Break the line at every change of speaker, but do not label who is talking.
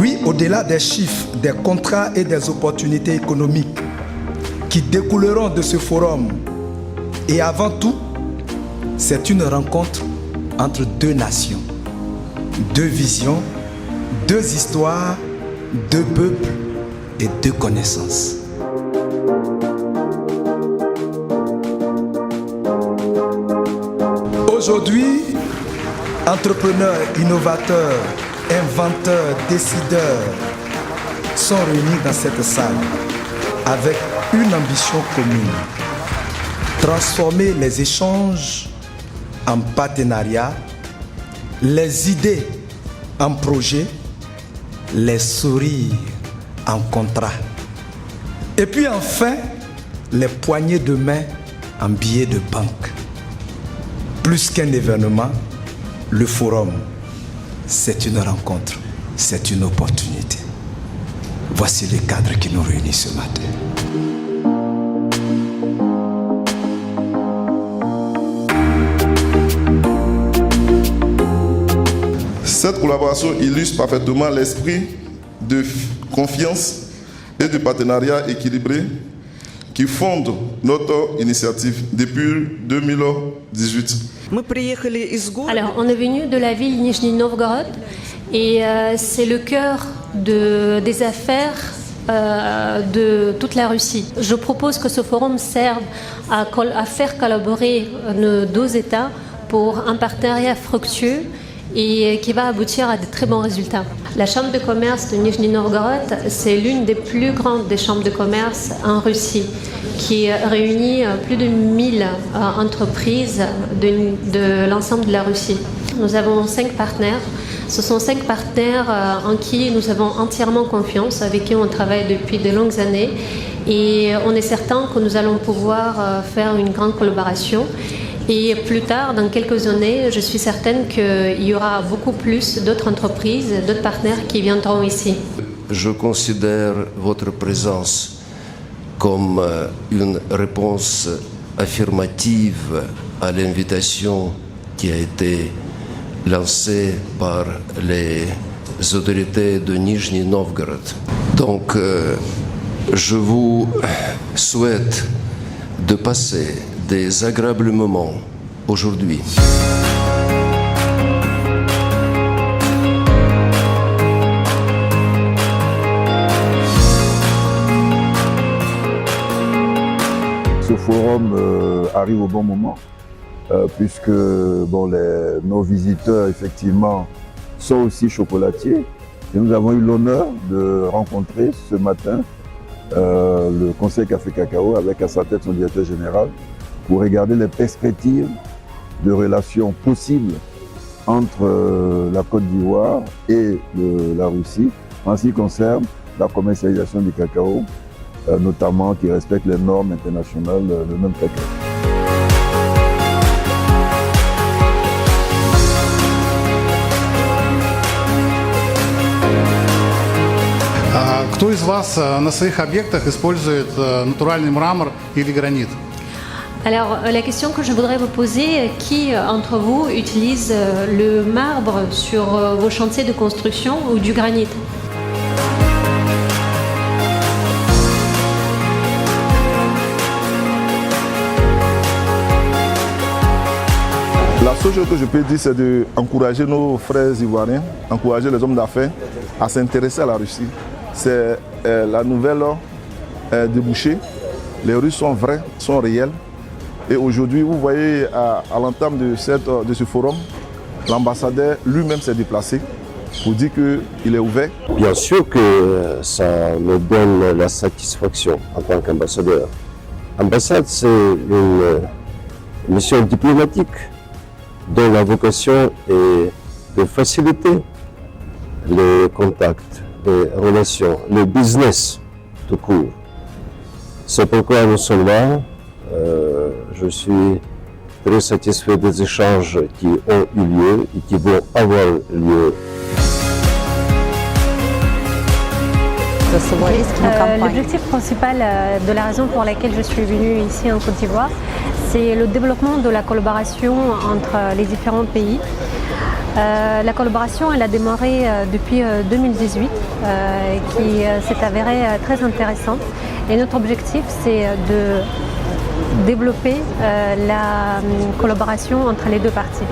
Oui, au-delà des chiffres, des contrats et des opportunités économiques qui découleront de ce forum, et avant tout, c'est une rencontre entre deux nations, deux visions, deux histoires, deux peuples et deux connaissances. Aujourd'hui, entrepreneurs, innovateurs, inventeurs, décideurs sont réunis dans cette salle avec une ambition commune: transformer les échanges en partenariat, les idées en projets, les sourires en contrats. Et puis enfin, les poignées de main en billets de banque. Plus qu'un événement, le forum, c'est une rencontre, c'est une opportunité. Voici le cadre qui nous réunit ce matin.
Cette collaboration illustre parfaitement l'esprit de confiance et de partenariat équilibré qui fonde notre initiative depuis 2018.
Alors, on est venu de la ville Nijni Novgorod et c'est le cœur des affaires de toute la Russie. Je propose que ce forum serve à faire collaborer nos deux États pour un partenariat fructueux et qui va aboutir à de très bons résultats. La chambre de commerce de Nijni Novgorod, c'est l'une des plus grandes des chambres de commerce en Russie, qui réunit plus de 1000 entreprises de l'ensemble de la Russie. Nous avons 5 partenaires. Ce sont 5 partenaires en qui nous avons entièrement confiance, avec qui on travaille depuis de longues années. Et on est certain que nous allons pouvoir faire une grande collaboration. Et plus tard, dans quelques années, je suis certaine qu'il y aura beaucoup plus d'autres entreprises, d'autres partenaires qui viendront ici.
Je considère votre présence comme une réponse affirmative à l'invitation qui a été lancée par les autorités de Nijni Novgorod. Donc, je vous souhaite de passer des agréables moments aujourd'hui.
Ce forum arrive au bon moment, puisque nos visiteurs, effectivement, sont aussi chocolatiers. Et nous avons eu l'honneur de rencontrer ce matin le Conseil Café Cacao avec à sa tête son directeur général pour regarder les perspectives de relations possibles entre la Côte d'Ivoire et la Russie en ce qui concerne la commercialisation du cacao, notamment qui respecte les normes internationales de même cacao.
Кто из вас на своих объектах использует натуральный мрамор или гранит?
Alors, la question que je voudrais vous poser, qui entre vous utilise le marbre sur vos chantiers de construction ou du granit?
La seule chose que je peux dire, c'est d'encourager nos frères ivoiriens, encourager les hommes d'affaires à s'intéresser à la Russie. C'est la nouvelle débouchée. Les Russes sont vrais, sont réels. Et aujourd'hui, vous voyez, à l'entame de ce forum, l'ambassadeur lui-même s'est déplacé pour dire qu'il est ouvert.
Bien sûr que ça me donne la satisfaction en tant qu'ambassadeur. L'ambassade, c'est une mission diplomatique dont la vocation est de faciliter les contacts, les relations, le business tout court. C'est pourquoi nous sommes là. Je suis très satisfait des échanges qui ont eu lieu et qui vont avoir lieu.
L'objectif principal de la raison pour laquelle je suis venue ici en Côte d'Ivoire, c'est le développement de la collaboration entre les différents pays. La collaboration, elle a démarré depuis 2018, qui s'est avérée très intéressante. Et notre objectif, c'est de développer la collaboration entre les deux parties.